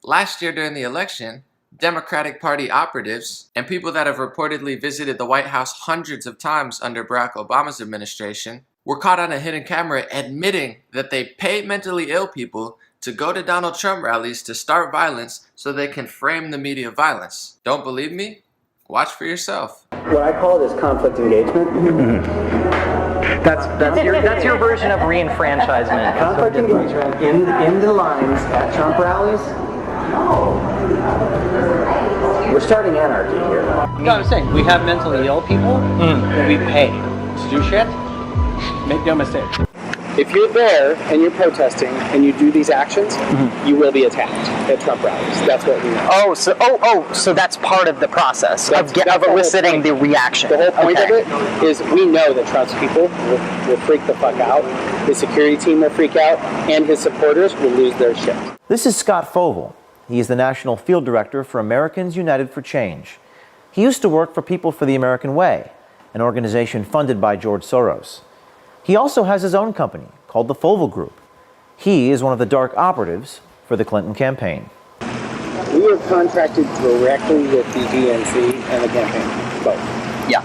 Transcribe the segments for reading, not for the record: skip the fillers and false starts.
Last year during the election, Democratic Party operatives and people that have reportedly visited the White House hundreds of times under Barack Obama's administration were caught on a hidden camera admitting that they paid mentally ill people to go to Donald Trump rallies to start violence so they can frame the media violence. Don't believe me? Watch for yourself. What I call it is conflict engagement. That's your version of re-enfranchisement. Conflict engagement in the lines at Trump rallies. No. We're starting anarchy here. No, I'm saying we have mentally ill people that we pay to do shit. Make no mistake. If you're there and you're protesting and you do these actions, you will be attacked at Trump rallies. That's what we know. So that's part of the process of eliciting the reaction. The whole point of it is we know that Trump's people will freak the fuck out. His security team will freak out, and his supporters will lose their shit. This is Scott Fogle. He is the National Field Director for Americans United for Change. He used to work for People for the American Way, an organization funded by George Soros. He also has his own company called the Fogle Group. He is one of the dark operatives for the Clinton campaign. We are contracted directly with the DNC and the campaign, both. Yeah.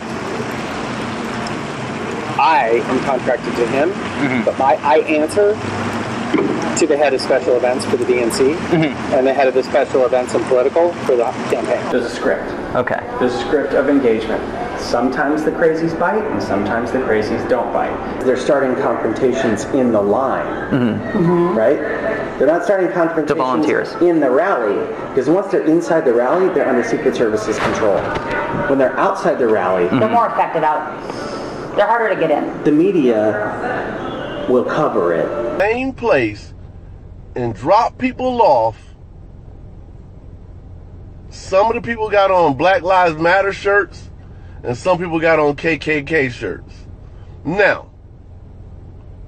I am contracted to him, but I answer to the head of special events for the DNC and the head of the special events and political for the campaign. There's a script. Okay. There's a script of engagement. Sometimes the crazies bite, and sometimes the crazies don't bite. They're starting confrontations in the line, right? They're not starting confrontations The volunteers. in the rally, because once they're inside the rally, they're under Secret Service's control. When they're outside the rally, They're more effective out. They're harder to get in. the media will cover it. Same place and drop people off. Some of the people got on Black Lives Matter shirts and some people got on KKK shirts. Now,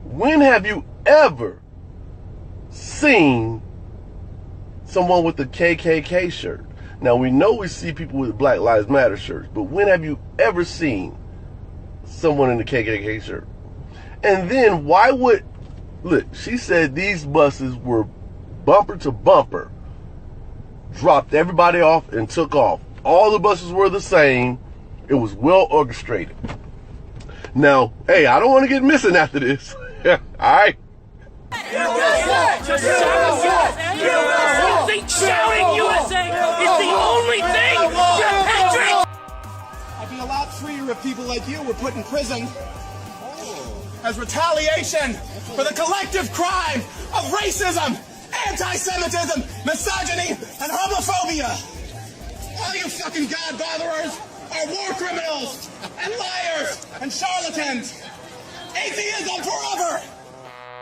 when have you ever seen someone with a KKK shirt? Now, we know we see people with Black Lives Matter shirts, but when have you ever seen someone in the KKK shirt? And then why would, look, she said these buses were bumper to bumper, dropped everybody off and took off. All the buses were the same. It was well orchestrated. Now, hey, I don't want to get missing after this. All right? Shouting USA is the only thing you're Patrick! I'd be a lot freer if people like you were put in prison as retaliation for the collective crime of racism, anti-Semitism, misogyny, and homophobia. All you fucking God-botherers are war criminals and liars and charlatans. Atheism forever!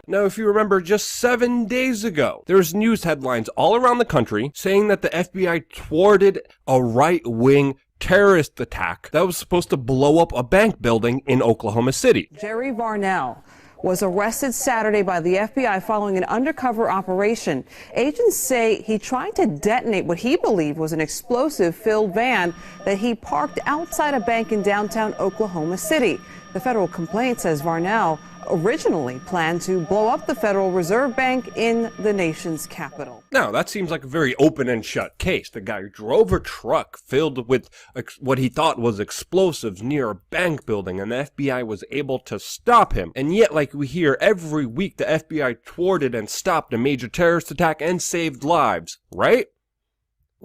Now, if you remember, just 7 days ago, there was news headlines all around the country saying that the FBI thwarted a right-wing terrorist attack that was supposed to blow up a bank building in Oklahoma City. Jerry Varnell was arrested Saturday by the FBI following an undercover operation. Agents say he tried to detonate what he believed was an explosive-filled van that he parked outside a bank in downtown Oklahoma City. The federal complaint says Varnell originally planned to blow up the Federal Reserve Bank in the nation's capital. Now, that seems like a very open and shut case. The guy drove a truck filled with what he thought was explosives near a bank building, and the FBI was able to stop him. And yet, like we hear every week, the FBI thwarted and stopped a major terrorist attack and saved lives, right?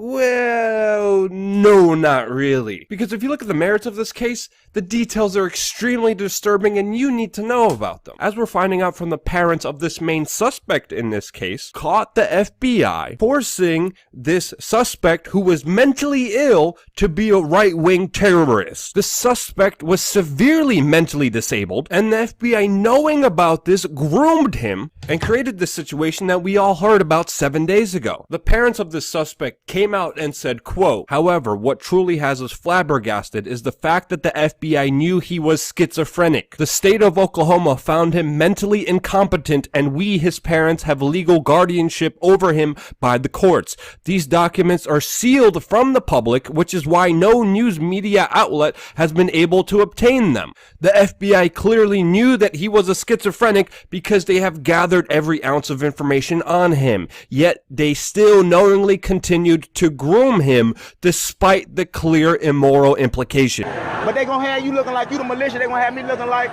Well, no, not really. Because if you look at the merits of this case, the details are extremely disturbing and you need to know about them. As we're finding out from the parents of this main suspect in this case, caught the FBI forcing this suspect who was mentally ill to be a right-wing terrorist. The suspect was severely mentally disabled, and the FBI, knowing about this, groomed him and created the situation that we all heard about 7 days ago. The parents of this suspect came came out and said, quote, "However, what truly has us flabbergasted is the fact that the FBI knew he was schizophrenic. The state of Oklahoma found him mentally incompetent, and we, his parents, have legal guardianship over him by the courts. These documents are sealed from the public, which is why no news media outlet has been able to obtain them. The FBI clearly knew that he was a schizophrenic because they have gathered every ounce of information on him, yet they still knowingly continued to groom him despite the clear immoral implication." But they gonna have you looking like you the militia. They gonna have me looking like,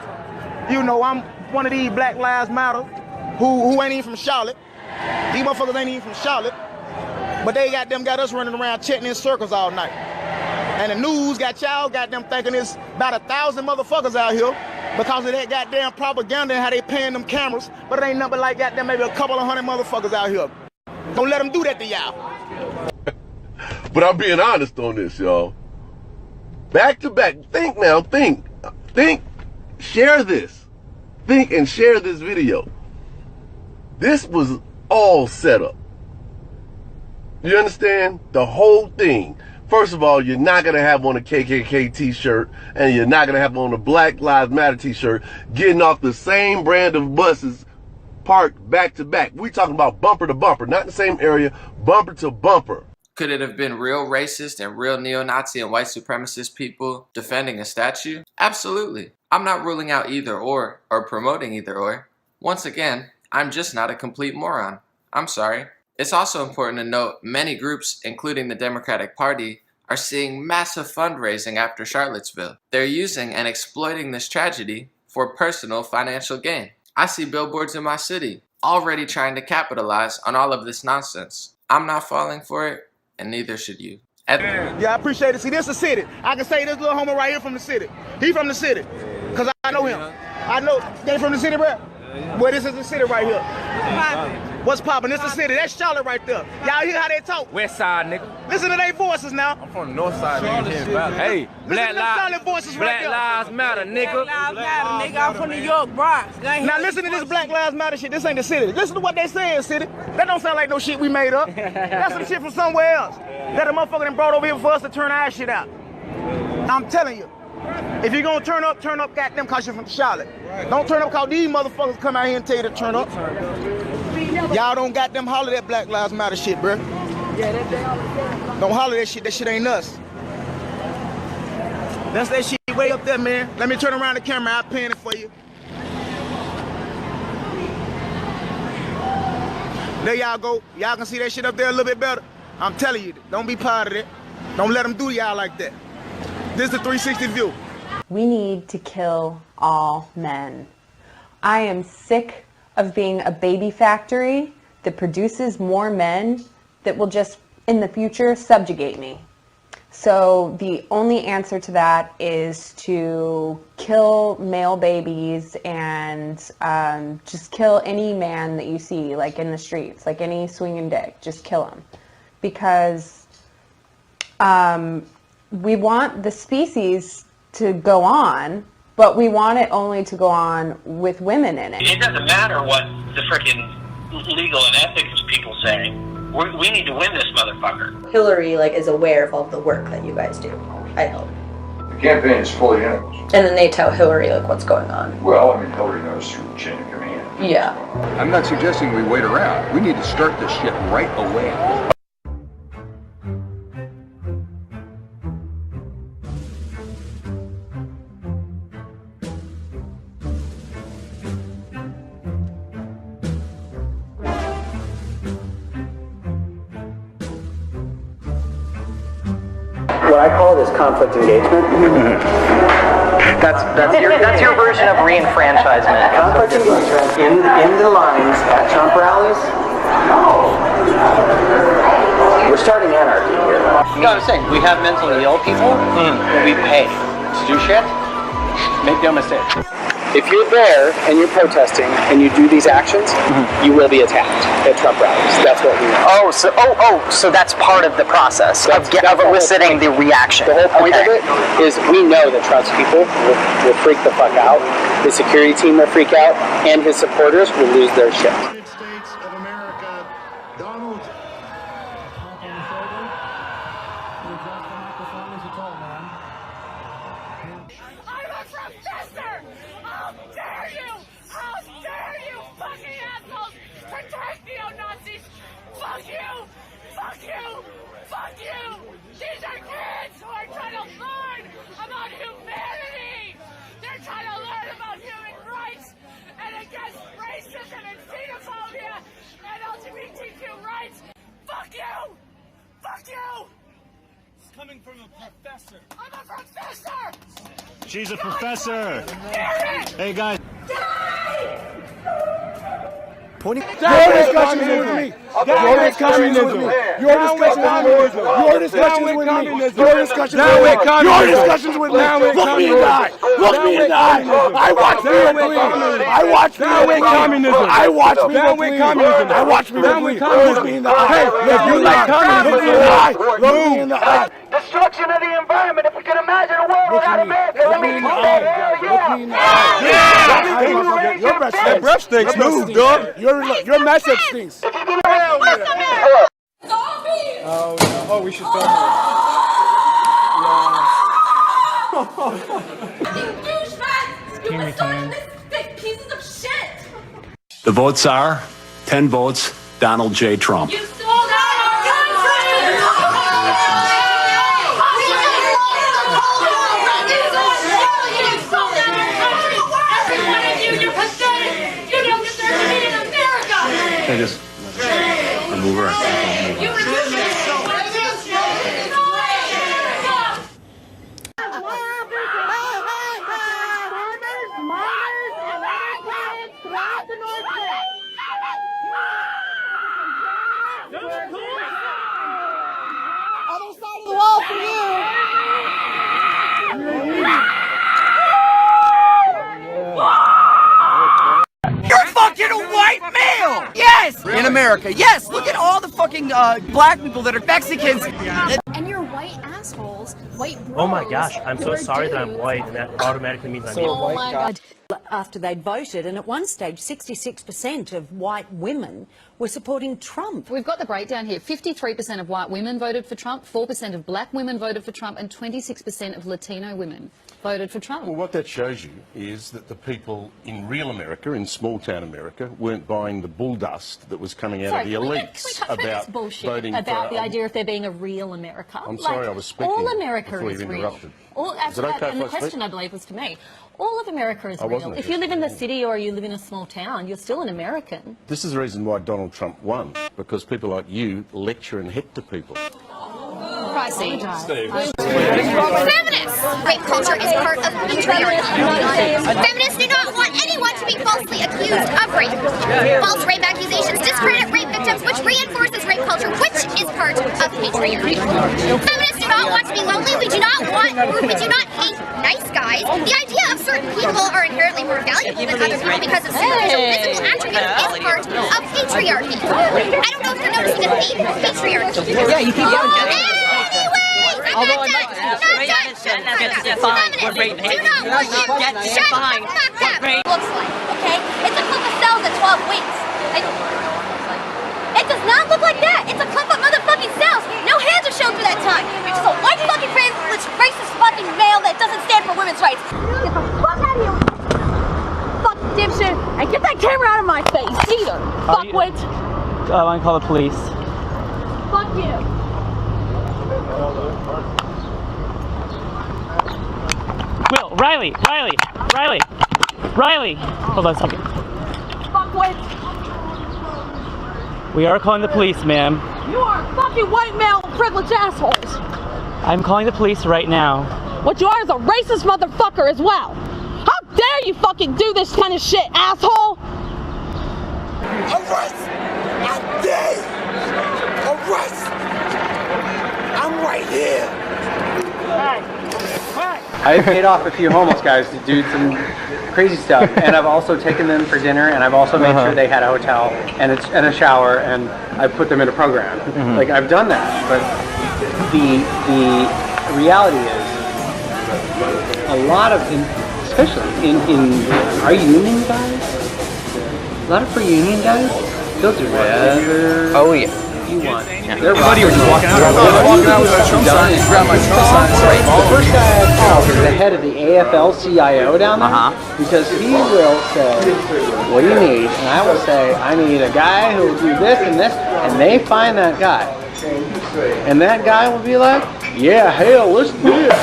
you know, I'm one of these Black Lives Matter who ain't even from Charlotte. These motherfuckers ain't even from Charlotte. But they got us running around chatting in circles all night. And the news got y'all got them thinking it's about 1,000 motherfuckers out here because of that goddamn propaganda and how they paying them cameras. But it ain't nothing like goddamn maybe a couple of hundred motherfuckers out here. Don't let them do that to y'all. But I'm being honest on this, y'all. Back to back. Think now. Think. Share this. Think and share this video. This was all set up. You understand? The whole thing. First of all, you're not going to have on a KKK t-shirt, and you're not going to have on a Black Lives Matter t-shirt getting off the same brand of buses parked back to back. We're talking about bumper to bumper, not in the same area, bumper to bumper. Could it have been real racist and real neo-Nazi and white supremacist people defending a statue? Absolutely. I'm not ruling out either or promoting either or. Once again, I'm just not a complete moron. I'm sorry. It's also important to note many groups, including the Democratic Party, are seeing massive fundraising after Charlottesville. They're using and exploiting this tragedy for personal financial gain. I see billboards in my city already trying to capitalize on all of this nonsense. I'm not falling for it, and neither should you. Yeah, I appreciate it. See, this is the city. I can say this little homo right here from the city. He from the city, because I know him. I know they from the city, bro. Well, this is the city right here. What's poppin'? This is the city. That's Charlotte right there. Y'all hear how they talk? West side, nigga. Listen to their voices now. I'm from the north side, nigga. Hey, Black Lives Matter, nigga. Black Lives Matter, nigga. I'm from New York, Bronx. Now listen to this Black Lives Matter shit. This ain't the city. Listen to what they saying, city. That don't sound like no shit we made up. That's some shit from somewhere else. That a motherfucker done brought over here for us to turn our shit out. I'm telling you. If you're gonna turn up goddamn cause you're from Charlotte. Don't turn up cause these motherfuckers come out here and tell you to turn up. Y'all don't goddamn holler that Black Lives Matter shit, bruh. Don't holler that shit ain't us. That's that shit way up there, man. Let me turn around the camera, I'll pan it for you. There y'all go. Y'all can see that shit up there a little bit better. I'm telling you, don't be part of it. Don't let them do y'all like that. This is the 360 view. We need to kill all men. I am sick of being a baby factory that produces more men that will just, in the future, subjugate me. So the only answer to that is to kill male babies and just kill any man that you see, like in the streets, like any swinging dick, just kill him. Because we want the species to go on, but we want it only to go on with women in it. It doesn't matter what the frickin' legal and ethics people say. We need to win this motherfucker. Hillary is aware of all the work that you guys do, I hope. The campaign is fully in it. And then they tell Hillary what's going on. Well, I mean, Hillary knows through the chain of command. Yeah. I'm not suggesting we wait around. We need to start this shit right away. What I call it is conflict engagement. That's your version of re-enfranchisement. Conflict engagement in the lines at Trump rallies. We're starting anarchy here. You know what I'm saying? We have mentally ill people that we pay to do shit. Make no mistake. If you're there and you're protesting and you do these actions, you will be attacked at Trump rallies. That's what we know. So that's part of the process of eliciting the reaction. The whole point of it is we know that Trump's people will freak the fuck out. The security team will freak out, and his supporters will lose their shit. United States of America, Donald. Fuck you! These are kids who are trying to learn about humanity! They're trying to learn about human rights and against racism and xenophobia and LGBTQ rights! Fuck you! Fuck you! It's coming from a professor. I'm a professor! She's a professor! Hey guys. Your discussion is with me. Your discussion is with me. Your discussion is with me. Your discussion is with me. Your discussion is with me. Your discussion is with me. Look me in the eye. Look me in the eye. I watch people bleed. I watch people bleed. I watch people bleed. I watch people bleed. Look me in the eye. If you like communism, look me in the eye. Look me in the eye. Destruction of the environment. If we can imagine a world without America, let me know that. Hell yeah! Your breath stinks. Move, dog. Your message stinks. Oh, we should start Pieces of shit! The votes are 10 votes, Donald J. Trump. You sold out our country! You sold out our country! Every one of you, you're pathetic! You don't deserve to be in America! I just move her. You refuse to Other side of the wall for you. You're fucking a white male! Yes! In America, yes! Look at all the fucking black people that are Mexicans. And you're white assholes, white bros. Oh my gosh, I'm so sorry that I'm white, and that automatically means I'm Oh my God. After they'd voted, and at one stage 66% of white women were supporting Trump. We've got the breakdown here. 53% of white women voted for Trump, 4% of black women voted for Trump, and 26% of Latino women voted for Trump. Well, what that shows you is that the people in real America, in small-town America, weren't buying the bull dust that was coming out of the elites about bullshit voting about for, the idea of there being a real America. I'm sorry, I was speaking all America before is you've real. interrupted. Is it okay and the question, I believe, was to me. All of America is real. If you live in the city or you live in a small town, you're still an American. This is the reason why Donald Trump won, because people like you lecture and hector people. Pricey. Feminists! Rape culture is part of patriarchy. Feminists do not want anyone to be falsely accused of rape. False rape accusations discredit rape victims, which reinforces rape culture, which is part of patriarchy. Feminists do not want to be lonely. We do not hate nice guys. The idea of certain people are inherently more valuable than other people because of superficial physical attributes is part of patriarchy. I don't know if you're noticing a theme of patriarchy. Yeah, you keep going. Although I'd like to ask, get defined what rape is. Get defined what rape looks like, okay? It's a clip of cells at 12 weeks. It does not look like that. It's a clip of motherfucking cells. No hands are shown for that time. You're just a white fucking privileged racist fucking male that doesn't stand for women's rights. Get the fuck out of here. Fucking dipshit. And get that camera out of my face, either. Fuckwit. I want to call the police. Fuck you. Will, Riley! Hold on a second. Fuckwit. We are calling the police, ma'am. You are fucking white male privileged assholes. I'm calling the police right now. What you are is a racist motherfucker as well. How dare you fucking do this kind of shit, asshole? Arrest! I dare you! Arrest! I'm right here! I've paid off a few homeless guys to do some crazy stuff, and I've also taken them for dinner, and I've also made sure they had a hotel and a shower, and I put them in a program. Like, I've done that, but the reality is a lot of, especially in our union guys, a lot of our union guys, they'll do whatever you want. Everybody was walking out. Walking out with a Trump sign. He grabbed my Trump sign. The first guy I called is the head of the AFL-CIO down there, because he will say, "What do you need?" And I will say, "I need a guy who will do this and this," and they find that guy, and that guy will be like, "Yeah, hell, let's do it."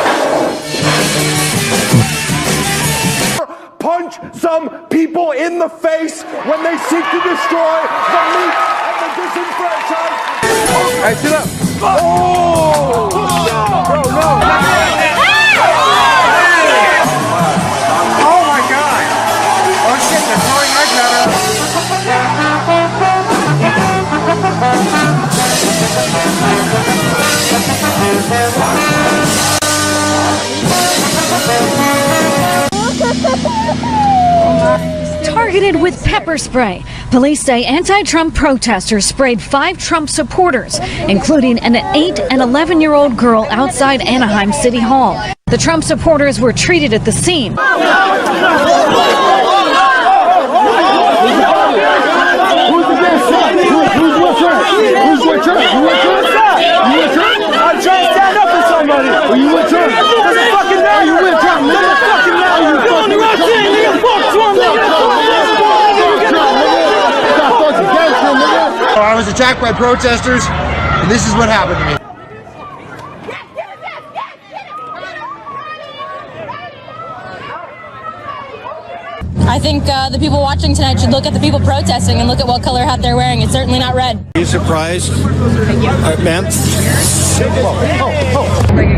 Punch some people in the face when they seek to destroy the meat and the disenfranchised. Hey, sit up. Oh! Bro, no. Oh my God. Oh shit, they're throwing eggs at Targeted with pepper spray. Police say anti-Trump protesters sprayed 5 Trump supporters, including an 8 and 11-year-old girl outside Anaheim City Hall. The Trump supporters were treated at the scene. I'm trying to stand up for somebody. Are you with Trump? Doesn't fucking matter. You with Trump? Doesn't fucking matter. You on the right thing, nigga. Fuck Trump, nigga. I was attacked by protesters, and this is what happened to me. I think the people watching tonight should look at the people protesting and look at what color hat they're wearing. It's certainly not red. Are you surprised? Ma'am?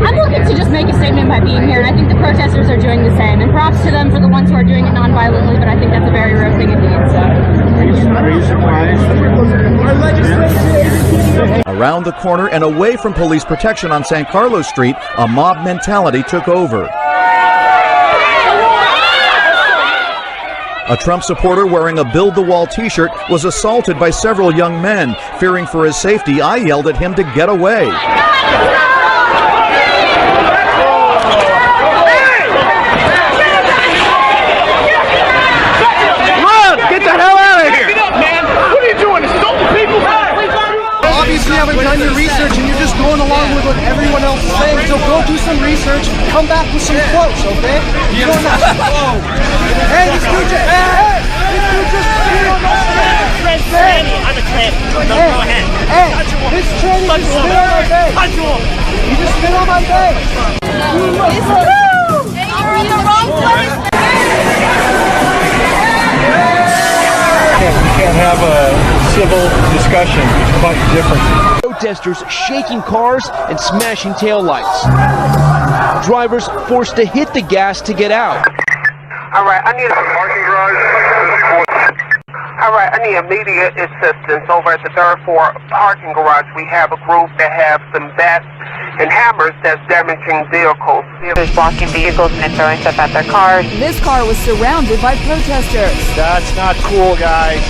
I'm looking to just make a statement by being here, and I think the protesters are doing the same. And props to them for the ones who are doing it non-violently, but I think that's a very rare thing indeed. So. Are you surprised? Around the corner and away from police protection on San Carlos Street, a mob mentality took over. A Trump supporter wearing a Build the Wall t-shirt was assaulted by several young men. Fearing for his safety, I yelled at him to get away. Run! Get the hell out of here! Get up, man! What are you doing? Assaulting people? Obviously, you haven't done your research and you're just going along with what everyone else is saying. So go do some research. Come back with some quotes, okay? You don't know. Hey, this dude just. Hey! This dude just. I'm a tranny. No, go ahead. Hey! This tranny just spit on my face. Punch him. You just spit on my face. Hey, you're in the wrong place. We can't have a civil discussion about your differences. Protesters shaking cars and smashing taillights. Drivers forced to hit the gas to get out. All right, I need a parking garage. All right, I need immediate assistance over at the third floor parking garage. We have a group that have some bats and hammers that's damaging vehicles. There's blocking vehicles and throwing stuff at their cars. This car was surrounded by protesters. That's not cool, guys.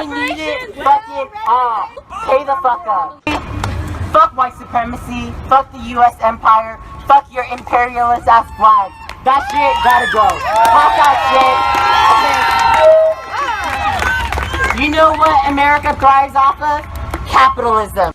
I need it fucking off. Pay the fuck up. Fuck white supremacy. Fuck the U.S. empire. Fuck your imperialist ass flag. That shit gotta go. Pop that shit. Okay. You know what America thrives off of? Capitalism.